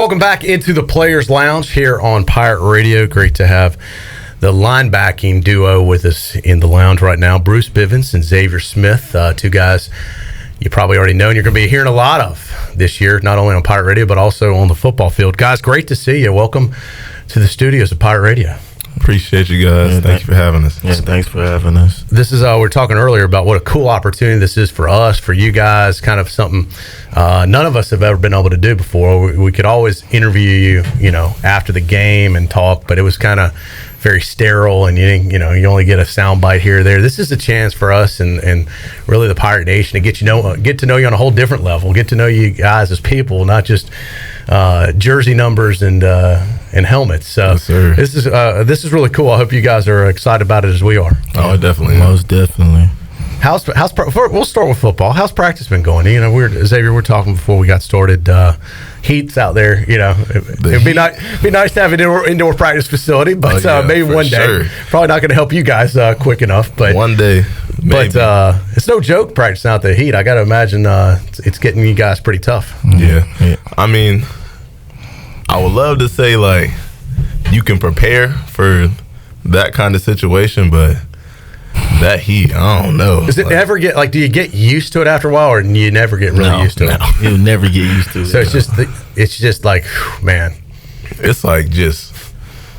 Welcome back into the Players Lounge here on Pirate Radio. Great to have the linebacking duo with us in the lounge right now. Bruce Bivens and Xavier Smith, two guys you probably already know and you're going to be hearing a lot of this year, not only on Pirate Radio, but also on the football field. Guys, great to see you. Welcome to the studios of Pirate Radio. Appreciate you guys. Yeah, thank you for having us. Yeah, thanks for having us. This is, we were talking earlier about what a cool opportunity this is for us, for you guys, kind of something none of us have ever been able to do before. We could always interview you, after the game and talk, but it was kind of very sterile, and you only get a sound bite here or there. This is a chance for us and really the Pirate Nation to get to know you on a whole different level, get to know you guys as people, not just jersey numbers and helmets. So yes, sir. This is really cool. I hope you guys are excited about it as we are. Oh, definitely. Most definitely. We'll start with football. How's practice been going? Xavier, we're talking before we got started. Heat's out there. It'd be nice to have an indoor practice facility, but maybe one day. Sure. Probably not going to help you guys quick enough, but one day. Maybe. But it's no joke practicing out the heat. I got to imagine it's getting you guys pretty tough. Yeah. I mean, I would love to say you can prepare for that kind of situation, but that heat, I don't know. Does it ever get do you get used to it after a while, or you never get really used to it? You'll never get used to it. So it's just man. It's just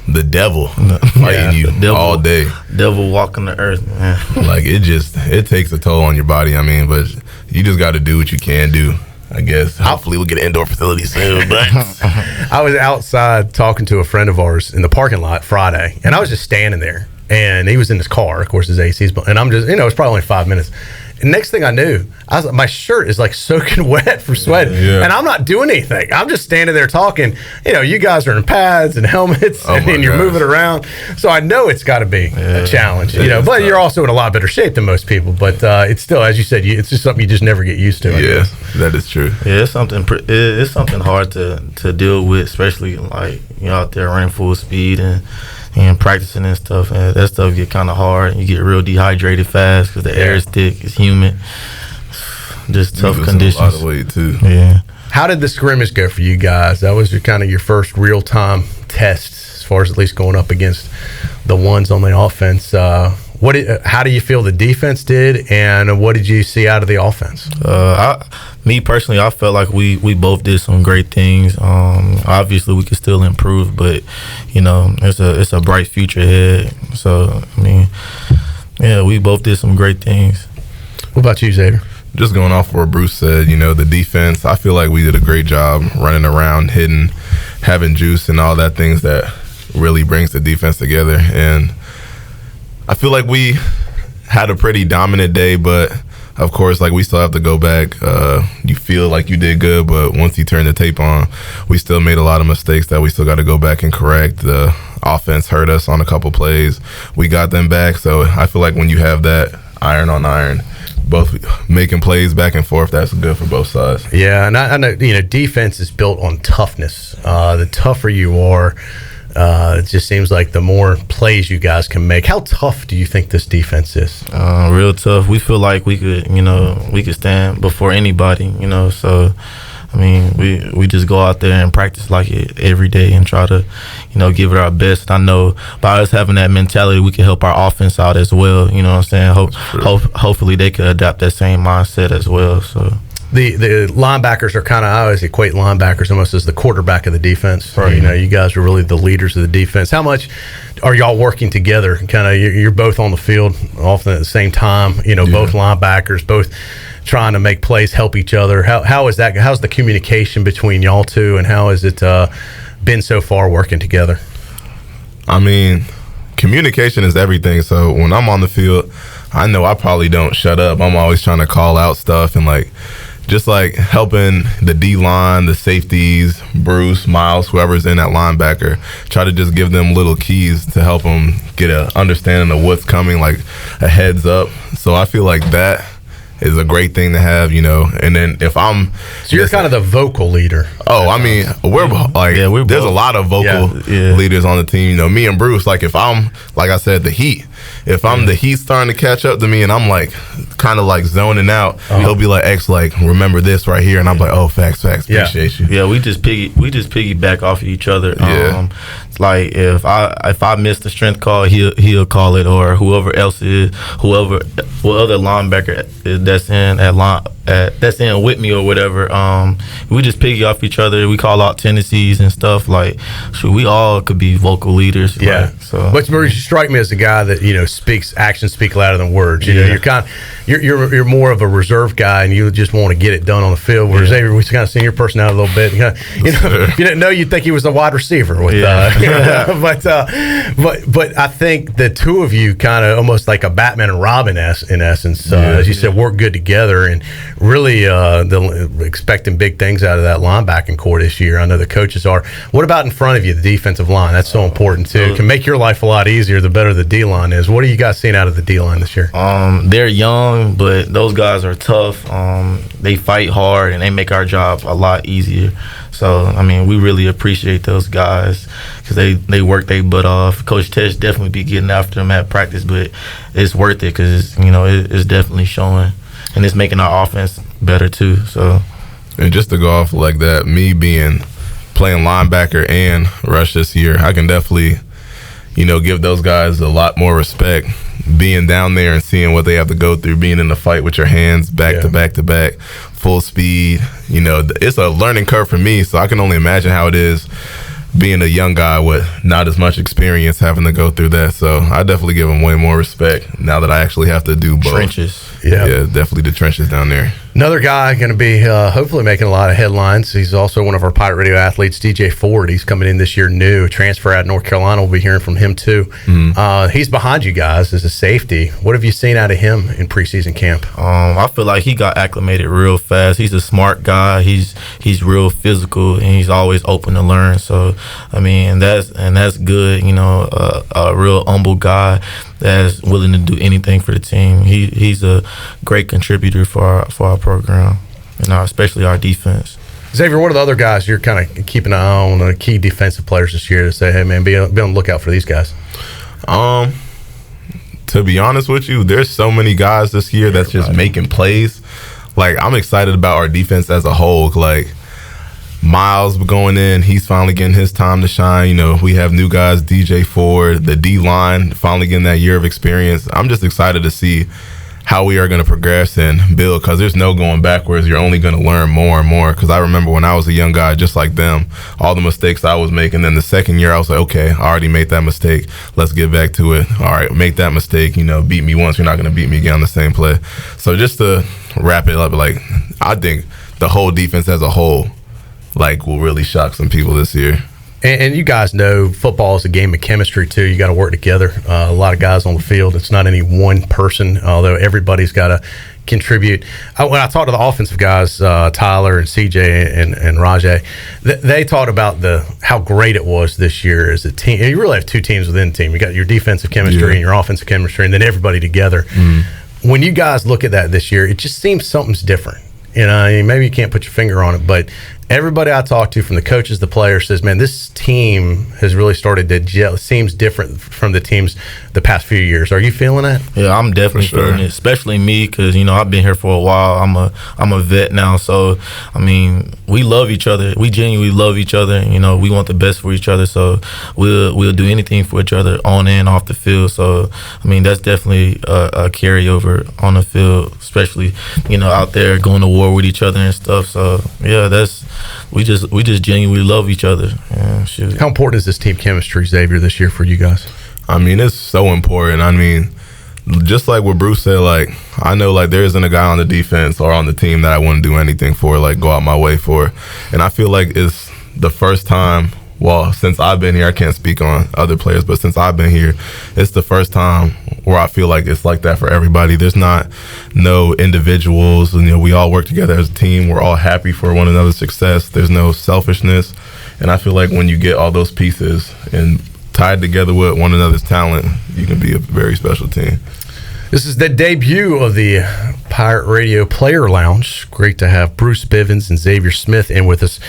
the devil fighting you all day. Devil walking the earth, man. It takes a toll on your body. I mean, but you just got to do what you can do. I guess. Hopefully we'll get an indoor facility soon. But I was outside talking to a friend of ours in the parking lot Friday, and I was just standing there. And he was in his car, of course, his AC's, and I'm just, it's probably only 5 minutes. And next thing I knew, my shirt is soaking wet from sweating, and I'm not doing anything. I'm just standing there talking. You guys are in pads and helmets, and you're moving around. So I know it's got to be a challenge, but tough. You're also in a lot better shape than most people. But it's still, as you said, it's just something you just never get used to. Yeah, that is true. Yeah, it's something hard to deal with, especially out there running full speed and practicing and stuff, and that stuff get kind of hard. You get real dehydrated fast because the air is thick, it's humid. Just tough conditions. A lot of weight too. Yeah. How did the scrimmage go for you guys? That was kind of your first real-time test, as far as at least going up against the ones on the offense. How do you feel the defense did, and what did you see out of the offense? Me personally, I felt like we both did some great things. Obviously, we could still improve, but it's a bright future ahead. So I mean, we both did some great things. What about you, Xavier? Just going off what Bruce said, the defense, I feel like we did a great job running around, hitting, having juice, and all that things that really brings the defense together. And I feel like we had a pretty dominant day, but of course, we still have to go back. You feel like you did good, but once you turn the tape on, we still made a lot of mistakes that we still got to go back and correct. The offense hurt us on a couple plays. We got them back, so I feel like when you have that iron on iron, both making plays back and forth, that's good for both sides. Yeah, and I know defense is built on toughness. The tougher you are, it just seems like the more plays you guys can make. How tough do you think this defense is? Real tough. We feel like we could stand before anybody. So I mean, we just go out there and practice it every day and try to, give it our best. And I know by us having that mentality, we can help our offense out as well. You know what I'm saying? Hopefully they could adapt that same mindset as well. So. The linebackers are I always equate linebackers almost as the quarterback of the defense. Right. You guys are really the leaders of the defense. How much are y'all working together? You're both on the field often at the same time. Both linebackers, both trying to make plays, help each other. How is that? How's the communication between y'all two, and how has it been so far working together? I mean, communication is everything. So when I'm on the field, I know I probably don't shut up. I'm always trying to call out stuff and just helping the D-line, the safeties, Bruce, Miles, whoever's in that linebacker, try to just give them little keys to help them get an understanding of what's coming, a heads up. So I feel like that is a great thing to have, and then if I'm... So you're kind of the vocal leader. Oh, I mean, there's a lot of vocal leaders on the team. Me and Bruce, if I'm, like I said, the heat, if I'm the heat starting to catch up to me and I'm like kind of like zoning out, he'll be like, X, like, remember this right here, and I'm like, oh, facts, appreciate you. Yeah, we just piggyback off of each other. Yeah. It's like if I miss the strength call, he'll call it, or whoever else is, what other linebacker that's in with me or whatever. We just piggy off each other. We call out tendencies and stuff. Like, we all could be vocal leaders. Yeah. Like, so. But you strike me as a guy that actions speak louder than words. You know, you're more of a reserve guy, and you just want to get it done on the field. Whereas Xavier, we kind of seen your personality a little bit. If you didn't know, you'd think he was a wide receiver. With, but I think the two of you kind of almost like a Batman and Robin in essence. As you said, work good together, and really expecting big things out of that linebacking core this year. I know the coaches are. What about in front of you, the defensive line? That's so important too. It can make your life a lot easier the better the D-line is. What are you guys seeing out of the D-line this year? They're young, but those guys are tough. They fight hard, and they make our job a lot easier. So, I mean, we really appreciate those guys because they work their butt off. Coach Tesh definitely be getting after them at practice, but it's worth it because, it's definitely showing, and it's making our offense better too. So, and just to go off like that, me playing linebacker and rush this year, I can definitely, give those guys a lot more respect. Being down there and seeing what they have to go through, being in the fight with your hands back to back to back, full speed, it's a learning curve for me. So I can only imagine how it is being a young guy with not as much experience having to go through that. So I definitely give them way more respect now that I actually have to do both. Trenches. Yeah, definitely the trenches down there. Another guy going to be hopefully making a lot of headlines. He's also one of our Pirate Radio athletes, DJ Ford. He's coming in this year new, transfer out of North Carolina. We'll be hearing from him too. He's behind you guys as a safety. What have you seen out of him in preseason camp? I feel like he got acclimated real fast. He's a smart guy. He's real physical, and he's always open to learn. So, I mean, that's good. A real humble guy that's willing to do anything for the team. He's a great contributor for our program, and especially our defense. Xavier, what are the other guys you're kind of keeping an eye on, key defensive players this year to say, hey, man, be on the lookout for these guys? To be honest with you, there's so many guys this year that's just making plays. Like, I'm excited about our defense as a whole. Like, Miles going in, he's finally getting his time to shine. We have new guys, DJ Ford, the D-line, finally getting that year of experience. I'm just excited to see how we are going to progress and build, because there's no going backwards. You're only going to learn more and more, because I remember when I was a young guy just like them, all the mistakes I was making. Then the second year I was like, okay, I already made that mistake, let's get back to it. All right, make that mistake, beat me once, you're not going to beat me again on the same play. So just to wrap it up, like, I think the whole defense as a whole will really shock some people this year. And you guys know football is a game of chemistry too. You got to work together. A lot of guys on the field. It's not any one person, although everybody's got to contribute. When I talked to the offensive guys, Tyler and CJ and Rajay, they talked about how great it was this year as a team. And you really have two teams within the team. You got your defensive chemistry and your offensive chemistry, and then everybody together. When you guys look at that this year, it just seems something's different. Maybe you can't put your finger on it, but everybody I talk to, from the coaches, the players, says, man, this team has really started to gel. It seems different from the teams the past few years. Are you feeling that? Yeah, I'm definitely feeling it, especially me, because, I've been here for a while. I'm a vet now, so, I mean, we love each other. We genuinely love each other. We want the best for each other, so we'll do anything for each other on and off the field. So, I mean, that's definitely a carryover on the field, especially, out there going to war with each other and stuff. So, yeah, we just genuinely love each other. Yeah, shoot. How important is this team chemistry, Xavier, this year for you guys? I mean, it's so important. I mean, just like what Bruce said, I know there isn't a guy on the defense or on the team that I wouldn't do anything for, go out my way for. And I feel like it's the first time, since I've been here, I can't speak on other players, but since I've been here, it's the first time where I feel like it's like that for everybody. There's no individuals, and we all work together as a team. We're all happy for one another's success. There's no selfishness, and I feel like when you get all those pieces and tied together with one another's talent, you can be a very special team. This is the debut of the Pirate Radio Player Lounge. Great to have Bruce Bivens and Xavier Smith in with us.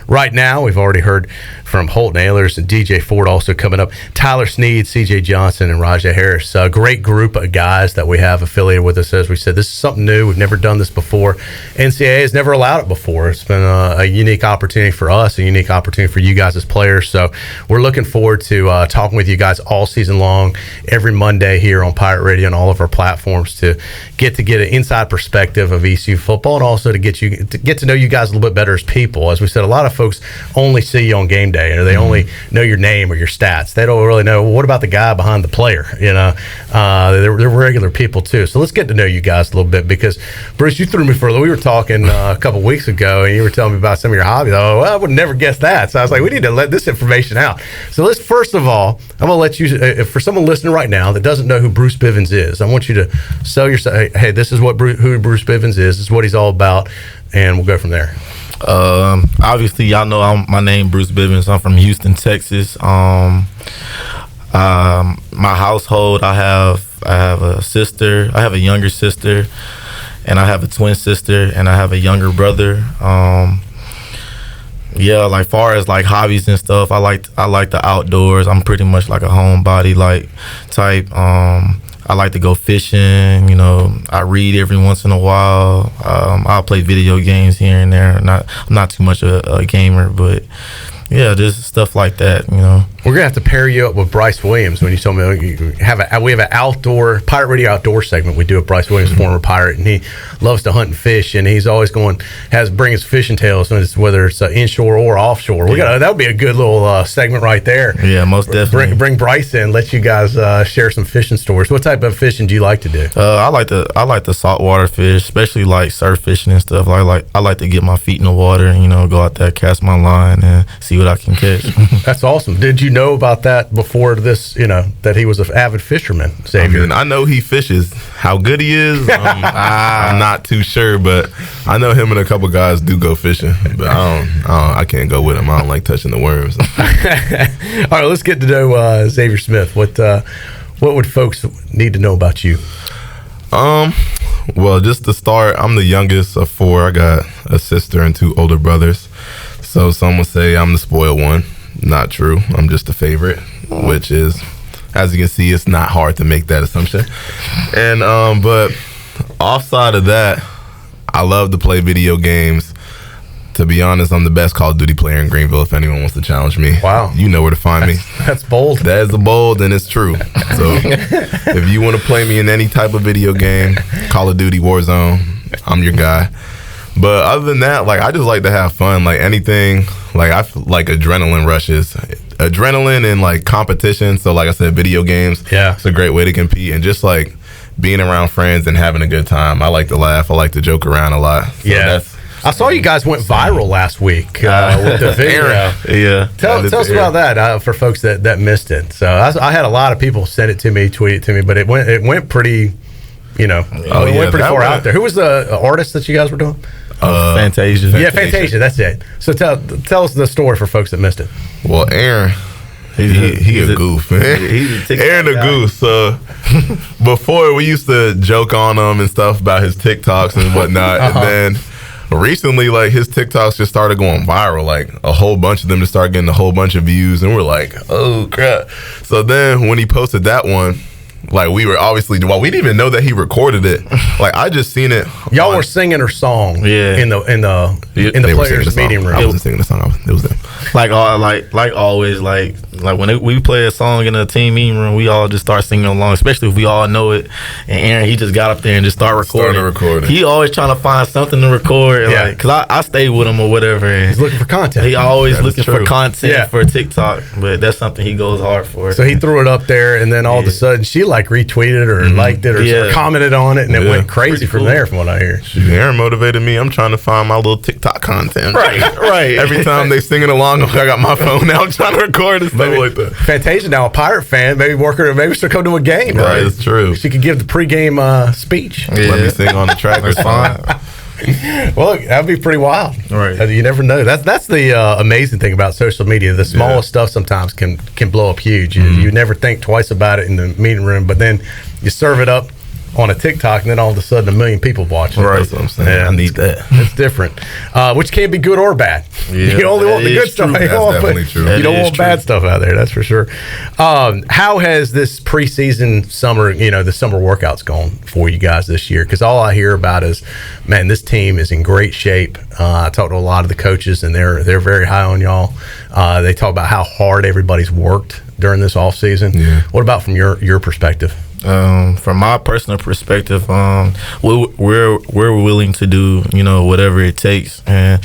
right now. We've already heard from Holton Ahlers and DJ Ford also coming up. Tyler Sneed, CJ Johnson, and Rajah Harris. A great group of guys that we have affiliated with us. As we said, this is something new. We've never done this before. NCAA has never allowed it before. It's been a unique opportunity for us, a unique opportunity for you guys as players. So we're looking forward to talking with you guys all season long, every Monday here on Pirate Radio and all of our platforms to get an inside perspective of ECU football, and also to get to know you guys a little bit better as people. As we said, a lot of folks only see you on game day, or they only know your name or your stats. They don't really know, well, what about the guy behind the player? They're regular people too. So let's get to know you guys a little bit, because Bruce, you threw me for a little. We were talking a couple weeks ago, and you were telling me about some of your hobbies. Oh, well, I would never guess that. So I was like, we need to let this information out. So let's, first of all, I'm going to let you, for someone listening right now that doesn't know who Bruce Bivens is, I want you to sell yourself. Hey, this is who Bruce Bivens is. This is what he's all about, and we'll go from there. Obviously, y'all know my name Bruce Bivens. I'm from Houston, Texas. My household, I have a sister. I have a younger sister, and I have a twin sister, and I have a younger brother. Yeah, like far as like hobbies and stuff, I like the outdoors. I'm pretty much like a homebody like type. I like to go fishing. I read every once in a while. I'll play video games here and there. I'm not too much a gamer, but yeah, just stuff like that. We're gonna have to pair you up with Bryce Williams. When you told me we have an outdoor Pirate Radio outdoor segment we do with Bryce Williams, former Pirate, and he loves to hunt and fish, and he's always bring his fishing tails, whether it's inshore or offshore. That would be a good little segment right there. Yeah, most definitely. Bring Bryce in, let you guys share some fishing stories. What type of fishing do you like to do? I like the saltwater fish, especially like surf fishing and stuff. I like to get my feet in the water and go out there, cast my line, and see what I can catch. That's awesome. Did you know about that before this, that he was an avid fisherman, Xavier? I know he fishes. How good he is, I'm not too sure, but I know him and a couple guys do go fishing, but I can't go with him. I don't like touching the worms. All right, let's get to know Xavier Smith. What would folks need to know about you? Well, just to start, I'm the youngest of four. I got a sister and two older brothers. So some would say I'm the spoiled one. Not true. I'm just the favorite, which is, as you can see, it's not hard to make that assumption. And but offside of that, I love to play video games. To be honest, I'm the best Call of Duty player in Greenville. If anyone wants to challenge me, wow, you know where to find me. That's bold. That is bold, and it's true. So if you want to play me in any type of video game, Call of Duty, Warzone, I'm your guy. But other than that, like, I just like to have fun. Like anything, like I feel like adrenaline rushes, adrenaline and like competition. So like I said, video games, yeah, it's a great way to compete, and just like being around friends and having a good time. I like to laugh. I like to joke around a lot. So yeah. I saw you guys went viral last week with the video. Yeah. Tell us about that for folks that missed it. So I had a lot of people send it to me, tweet it to me, but it went pretty, it went pretty far out there. Who was the artist that you guys were doing? Fantasia. Yeah, Fantasia. That's it. So tell us the story for folks that missed it. Well, Aaron, he a goof, man. Aaron a goof. So before, we used to joke on him and stuff about his TikToks and whatnot, and then recently, like, his TikToks just started going viral. Like, a whole bunch of them just started getting a whole bunch of views, and we're like, oh crap. So then when he posted that one, like, we were obviously, well, we didn't even know that he recorded it. Like, I just seen it. Y'all were singing her song in the players' meeting room. I wasn't singing the song. It was them. Like always, like when we play a song in a team meeting room, we all just start singing along, especially if we all know it. And Aaron, he just got up there and just started recording. He always trying to find something to record, like, cause I stay with him or whatever. And he's looking for content. He always looking for content for TikTok, but that's something he goes hard for. So he threw it up there, and then all of a sudden she like retweeted or liked it or commented on it, and it went crazy from there, from what I hear. Aaron motivated me. I'm trying to find my little TikTok content. Right. Every time they singing along, I got my phone out trying to record and stuff like that. Fantasia now a Pirate fan, maybe she'll come to a game. Right, it's true. She could give the pregame speech. Yeah. Let me sing on the track. It's fine. Well, that'd be pretty wild. Right. You never know. That's the amazing thing about social media. The smallest stuff sometimes can blow up huge. You never think twice about it in the meeting room, but then you serve it up on a TikTok, and then all of a sudden 1 million people watching. Right. That's what I'm saying. Yeah, I need that. It's different, which can be good or bad. Yeah, you only want the good stuff. That's definitely true. You don't want bad stuff out there. That's for sure. How has this preseason summer, the summer workouts gone for you guys this year? Because all I hear about is, man, this team is in great shape. I talked to a lot of the coaches, and they're very high on y'all. They talk about how hard everybody's worked during this off season. Yeah. What about from your perspective? From my personal perspective, we're willing to do whatever it takes, and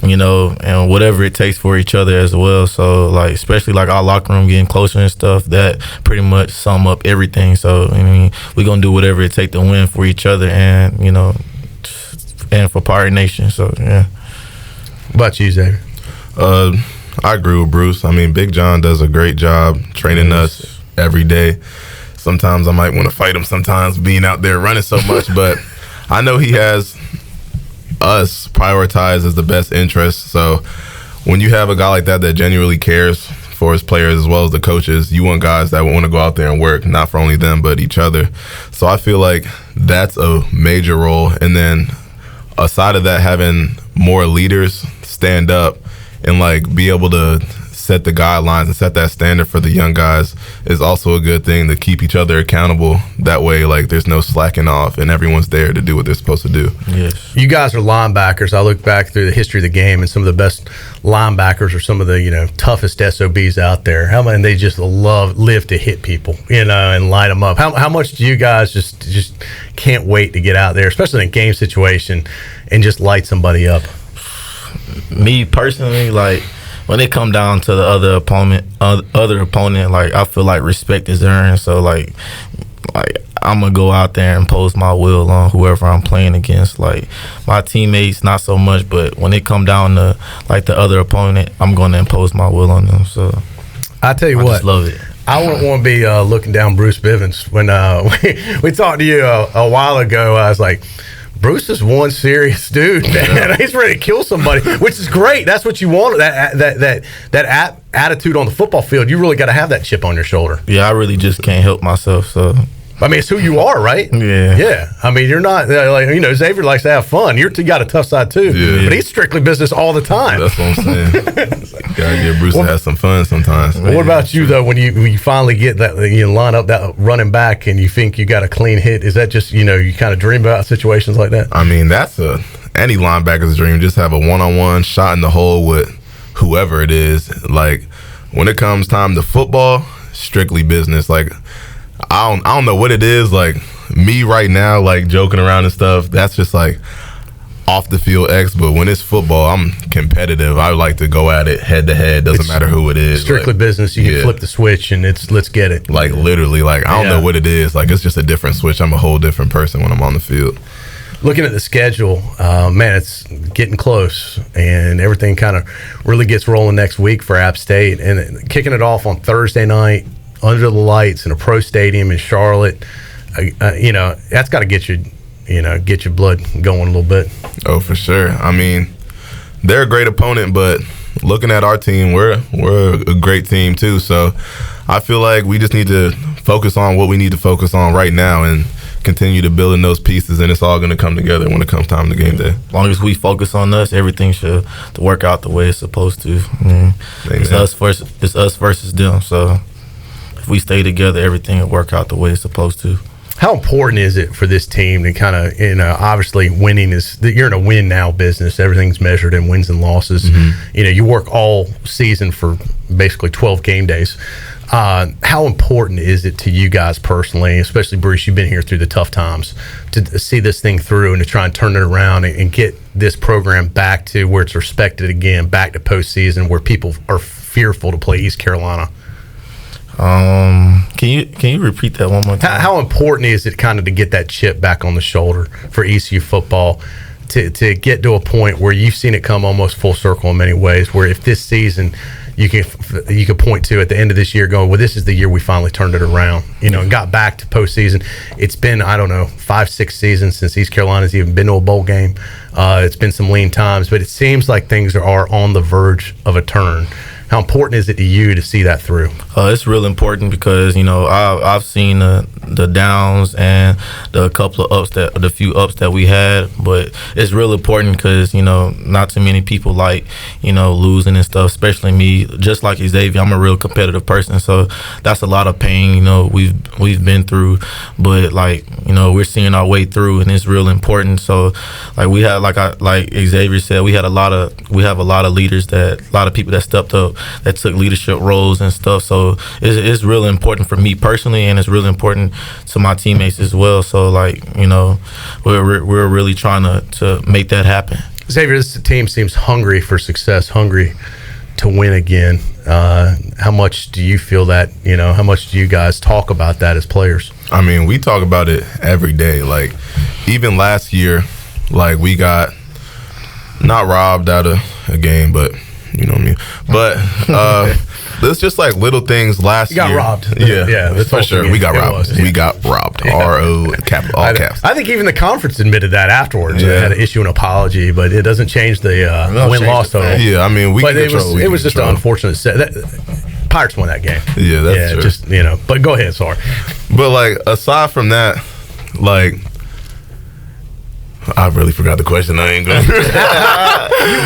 whatever it takes for each other as well. So like, especially like our locker room getting closer and stuff, that pretty much sum up everything. So I mean, we're gonna do whatever it takes to win for each other, and and for Pirate Nation. So yeah. What about you, Xavier? I agree with Bruce. I mean, Big John does a great job training us every day. Sometimes I might want to fight him sometimes being out there running so much, but I know he has us prioritized as the best interest. So when you have a guy like that genuinely cares for his players as well as the coaches, you want guys that want to go out there and work, not for only them, but each other. So I feel like that's a major role. And then aside of that, having more leaders stand up and like be able to set the guidelines and set that standard for the young guys is also a good thing, to keep each other accountable. That way, like, there's no slacking off and everyone's there to do what they're supposed to do. Yes. You guys are linebackers. I look back through the history of the game, and some of the best linebackers are some of the toughest SOBs out there. How many they just live to hit people, and light them up. How much do you guys just can't wait to get out there, especially in a game situation, and just light somebody up? Me personally, like, when it come down to the other opponent, like, I feel like respect is earned. So like I'm gonna go out there and impose my will on whoever I'm playing against. Like, my teammates, not so much, but when it come down to like the other opponent, I'm gonna impose my will on them. So I tell you I what, just love it. I wouldn't want to be looking down Bruce Bivens when we talked to you a while ago. I was like, Bruce is one serious dude, man. He's ready to kill somebody, which is great. That's what you want. That attitude on the football field. You really got to have that chip on your shoulder. Yeah, I really just can't help myself. So I mean, it's who you are, right? Yeah. Yeah. I mean, you're not Xavier likes to have fun. You got a tough side too, but he's strictly business all the time. That's what I'm saying. Gotta get Bruce to have some fun sometimes. What about you though? When you finally get that, line up that running back and you think you got a clean hit, is that just you kind of dream about situations like that? I mean, that's any linebacker's dream. Just have a one-on-one shot in the hole with whoever it is. Like, when it comes time to football, strictly business. Like, I don't know what it is. Like, me right now, like, joking around and stuff, that's just like off the field X. But when it's football, I'm competitive. I like to go at it head to head. Doesn't matter who it is. Strictly business. You can flip the switch and let's get it. Like, literally, like, I don't know what it is. Like, it's just a different switch. I'm a whole different person when I'm on the field. Looking at the schedule, man, it's getting close, and everything kind of really gets rolling next week for App State, and kicking it off on Thursday night under the lights in a pro stadium in Charlotte. That's got to get your blood going a little bit. Oh, for sure. I mean, they're a great opponent, but looking at our team, we're a great team too. So I feel like we just need to focus on what we need to focus on right now and continue to build in those pieces, and it's all going to come together when it comes time to game day. As long as we focus on us, everything should work out the way it's supposed to. It's us versus them. So if we stay together, everything will work out the way it's supposed to. How important is it for this team to kind of, obviously winning you're in a win now business. Everything's measured in wins and losses. Mm-hmm. You work all season for basically 12 game days. How important is it to you guys personally, especially Bruce, you've been here through the tough times, to see this thing through and to try and turn it around and get this program back to where it's respected again, back to postseason where people are fearful to play East Carolina? Can you repeat that one more time? How important is it kind of to get that chip back on the shoulder for ECU football to get to a point where you've seen it come almost full circle in many ways, where if this season you could point to at the end of this year going, well, this is the year we finally turned it around, and got back to postseason. It's been, 5-6 seasons since East Carolina's even been to a bowl game. It's been some lean times, but it seems like things are on the verge of a turn. How important is it to you to see that through? It's real important because, you know, I've seen the downs and the few ups that we had, but it's real important because, you know, not too many people like, you know, losing and stuff, especially me. Just like Xavier, I'm a real competitive person, so that's a lot of pain, you know, we've been through, but like, you know, we're seeing our way through, and it's real important. So like we had, like Xavier said, we have a lot of leaders, a lot of people that stepped up, that took leadership roles and stuff. So it's really important for me personally, and it's really important to my teammates as well. So like, you know, we're really trying to make that happen. Xavier, this team seems hungry for success, hungry to win again. How much do you feel that, you know, how much do you guys talk about that as players? I mean, we talk about it every day. Like, even last year, like, we got not robbed out of a game, but you know what I mean. But it's just like little things last year. You got robbed. Yeah, that's for sure. We got robbed. We got robbed. R-O, capital, all caps. I think even the conference admitted that afterwards. They had to issue an apology, but it doesn't change the win-loss total. Yeah, I mean, it was just an unfortunate set. Pirates won that game. Yeah, that's true. Just, you know, but go ahead, sorry. But like, aside from that, like, I really forgot the question. I ain't going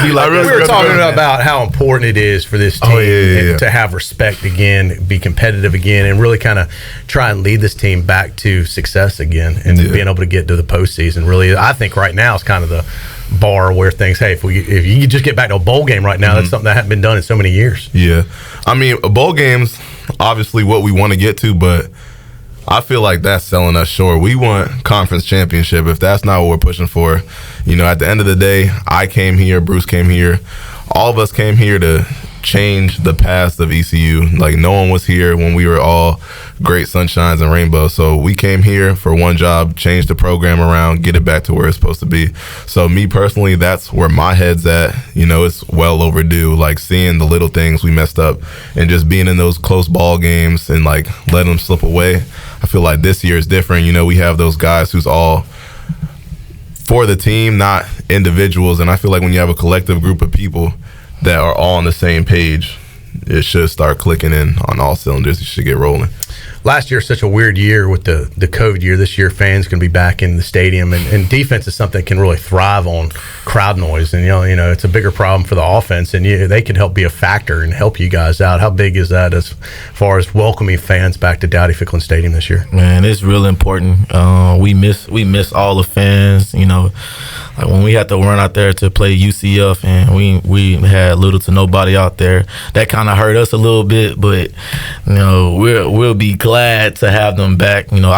we were talking about how important it is for this team to have respect again, be competitive again, and really kind of try and lead this team back to success again, and being able to get to the postseason. Really, I think right now is kind of the bar where things, hey, if you just get back to a bowl game right now, that's something that hasn't been done in so many years. Yeah. I mean, a bowl game's obviously what we want to get to, but I feel like that's selling us short. We want conference championship. If that's not what we're pushing for, you know, at the end of the day, I came here, Bruce came here, all of us came here to change the past of ECU. Like, no one was here when we were all great sunshines and rainbows. So we came here for one job, change the program around, get it back to where it's supposed to be. So me personally, that's where my head's at. You know, it's well overdue. Like, seeing the little things we messed up and just being in those close ball games and like letting them slip away. I feel like this year is different. You know, we have those guys who's all for the team, not individuals. And I feel like when you have a collective group of people that are all on the same page, it should start clicking in on all cylinders. You should get rolling. Last year, such a weird year with the COVID year. This year, fans can be back in the stadium, and defense is something that can really thrive on crowd noise. And you know, it's a bigger problem for the offense, and they can help be a factor and help you guys out. How big is that as far as welcoming fans back to Dowdy-Ficklin Stadium this year? Man, it's real important. We miss all the fans. You know, like when we had to run out there to play UCF, and we had little to nobody out there, that kind of hurt us a little bit. But you know, we'll be glad to have them back. You know,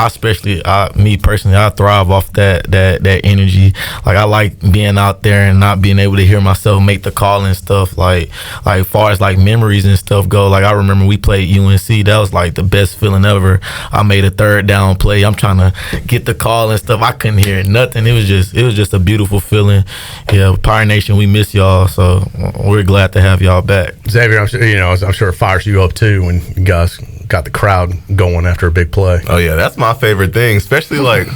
me personally, I thrive off that energy. Like, I like being out there and not being able to hear myself make the call and stuff. Like as far as like memories and stuff go, like I remember we played UNC. That was like the best feeling ever. I made a third down play. I'm trying to get the call and stuff. I couldn't hear nothing. It was just a beautiful feeling. Yeah, Pirate Nation, we miss y'all. So we're glad to have y'all back. Xavier, I'm sure it fires you up too when you guys got the crowd going after a big play. Oh yeah, that's my favorite thing, especially like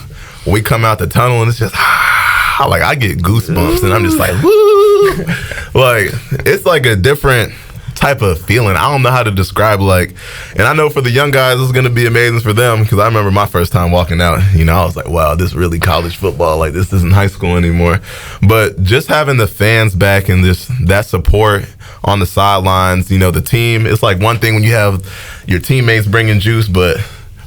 when we come out the tunnel and it's just like I get goosebumps and I'm just like woo. Like, it's like a different type of feeling. I don't know how to describe, like, and I know for the young guys it's going to be amazing for them, because I remember my first time walking out, you know, I was like, wow, this is really college football. Like, this isn't high school anymore. But just having the fans back and that support on the sidelines, you know, the team, it's like one thing when you have your teammates bringing juice, but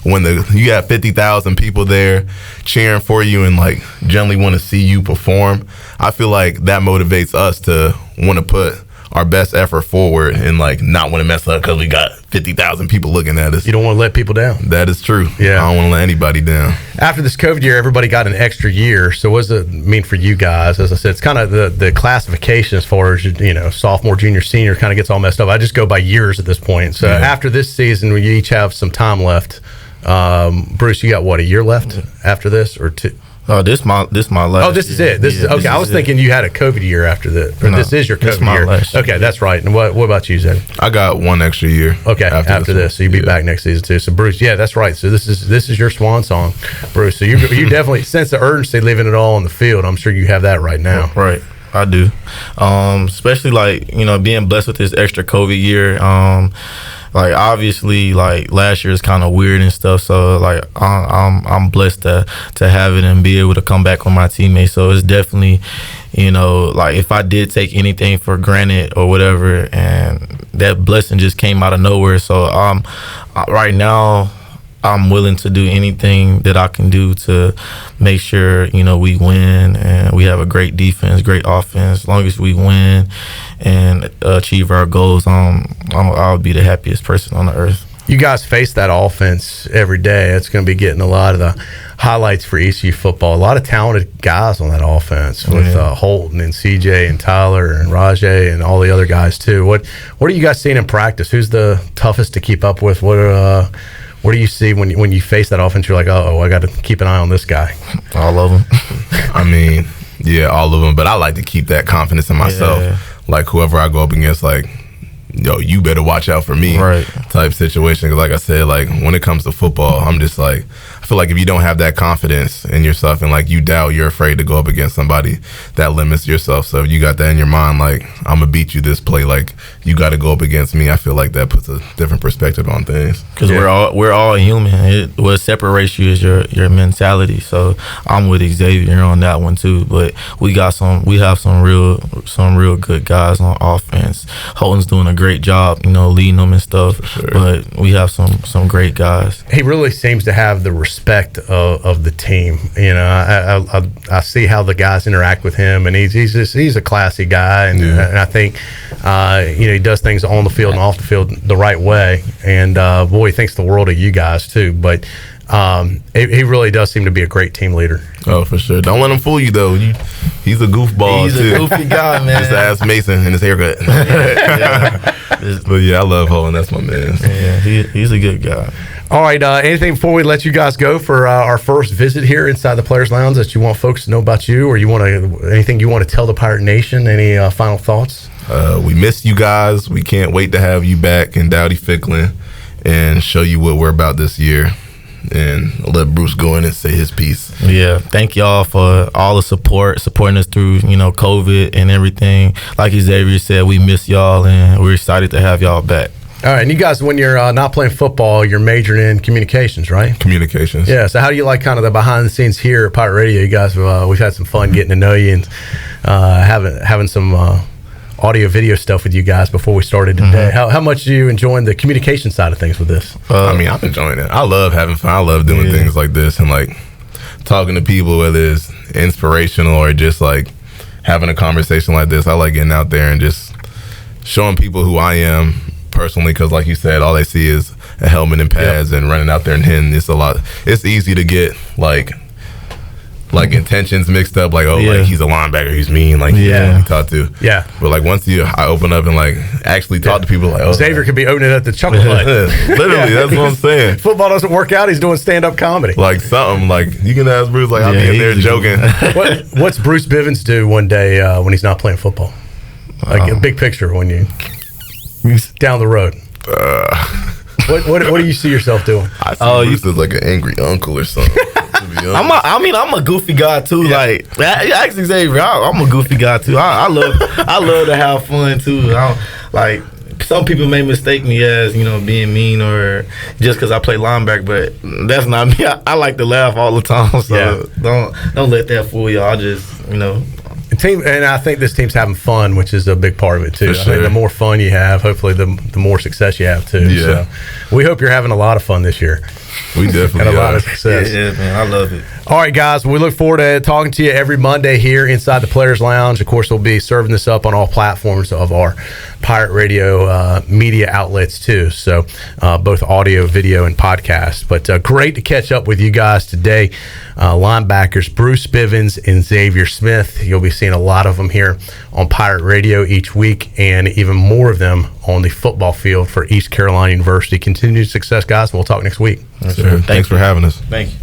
when you have 50,000 people there cheering for you and like generally want to see you perform, I feel like that motivates us to want to put our best effort forward and like not want to mess up because we got 50,000 people looking at us. You don't want to let people down. That is true. Yeah, I don't want to let anybody down. After this COVID year, everybody got an extra year. So what does it mean for you guys? As I said, it's kind of the classification as far as, you know, sophomore, junior, senior kind of gets all messed up. I just go by years at this point. So after this season, we each have some time left. Bruce, you got what, a year left after this, or two? Oh, this my last. Oh, this is it. This is okay. I was thinking you had a COVID year after this. No, this is your COVID year. Last year. Okay, that's right. And what about you, Zed? I got one extra year. Okay, after this, so you'll be back next season too. So Bruce, yeah, that's right. So this is your swan song, Bruce. So you definitely sense the urgency leaving it all on the field. I'm sure you have that right now. Right. I do. Especially like, you know, being blessed with this extra COVID year. Like obviously, like last year is kind of weird and stuff. So like I'm blessed to have it and be able to come back with my teammates. So it's definitely, you know, like if I did take anything for granted or whatever, and that blessing just came out of nowhere. So right now, I'm willing to do anything that I can do to make sure, you know, we win and we have a great defense, great offense. As long as we win and achieve our goals, I'll be the happiest person on the earth. You guys face that offense every day. It's going to be getting a lot of the highlights for ECU football. A lot of talented guys on that offense with Holton and CJ and Tyler and Rajay and all the other guys too. What are you guys seeing in practice? Who's the toughest to keep up with? What do you see when you face that offense? You're like, oh, I got to keep an eye on this guy. All of them. I mean, yeah, all of them. But I like to keep that confidence in myself. Yeah. Like whoever I go up against, like, yo, you better watch out for me, right? Type situation. 'Cause like I said, like when it comes to football, I'm just like, I feel like if you don't have that confidence in yourself and like you doubt, you're afraid to go up against somebody, that limits yourself. So if you got that in your mind, like I'm gonna beat you this play, like you got to go up against me. I feel like that puts a different perspective on things. Because we're all human. What separates you is your mentality. So I'm with Xavier on that one too. But we have some real good guys on offense. Holton's doing a great job, you know, leading them and stuff. Sure. But we have some great guys. He really seems to have the respect of the team. You know, I see how the guys interact with him, and he's a classy guy, and I think you know, he does things on the field and off the field the right way. And boy, he thinks the world of you guys too. But he really does seem to be a great team leader. Oh, for sure. Don't let him fool you though. He's a goofball. He's too. a goofy guy, man. Just ask Mason and his haircut. But yeah, I love Holden. That's my man. Yeah, he's a good guy. All right. Anything before we let you guys go for our first visit here inside the Players Lounge that you want folks to know about you, or anything you want to tell the Pirate Nation? Any final thoughts? We miss you guys. We can't wait to have you back in Dowdy Ficklin and show you what we're about this year. And I'll let Bruce go in and say his piece. Yeah, thank y'all for all the supporting us through, you know, COVID and everything. Like Xavier said, we miss y'all, and we're excited to have y'all back. All right, and you guys, when you're not playing football, you're majoring in communications, right? Communications. Yeah, so how do you like kind of the behind the scenes here at Pirate Radio? You guys, we've had some fun getting to know you and having some audio video stuff with you guys before we started today. How much do you enjoy the communication side of things with this? I mean, I'm enjoying it. I love having fun. I love doing things like this and like talking to people, whether it's inspirational or just like having a conversation like this. I like getting out there and just showing people who I am personally, because like you said, all they see is a helmet and pads and running out there and hitting. It's easy to get like intentions mixed up, like like he's a linebacker, he's mean, like he talk to. Yeah. But like once I open up and like actually talk to people, like Xavier could be opening up the Chuckle Hut. Literally, that's what I'm saying. Football doesn't work out, he's doing stand-up comedy. Like something, like you can ask Bruce, like I'll be in there joking. What's Bruce Bivens do one day when he's not playing football? Like a big picture when he's down the road. What do you see yourself doing? I see Bruce as like an angry uncle or something. I'm a goofy guy too. Yeah. Like ask Xavier, I'm a goofy guy too. I love to have fun too. Like some people may mistake me as, you know, being mean or just because I play linebacker, but that's not me. I like to laugh all the time. So don't let that fool y'all. I just, you know. And I think this team's having fun, which is a big part of it too. Sure. I think the more fun you have, hopefully the more success you have too. Yeah. So we hope you're having a lot of fun this year. We definitely and a lot of success. Yeah, man, I love it. All right, guys, we look forward to talking to you every Monday here inside the Players Lounge. Of course, we'll be serving this up on all platforms of our Pirate Radio media outlets too. So both audio, video, and podcast. But great to catch up with you guys today. Linebackers Bruce Bivens and Xavier Smith. You'll be seeing a lot of them here on Pirate Radio each week, and even more of them on the football field for East Carolina University. Continued success, guys, and we'll talk next week. Sure. Thanks for having us. Thank you.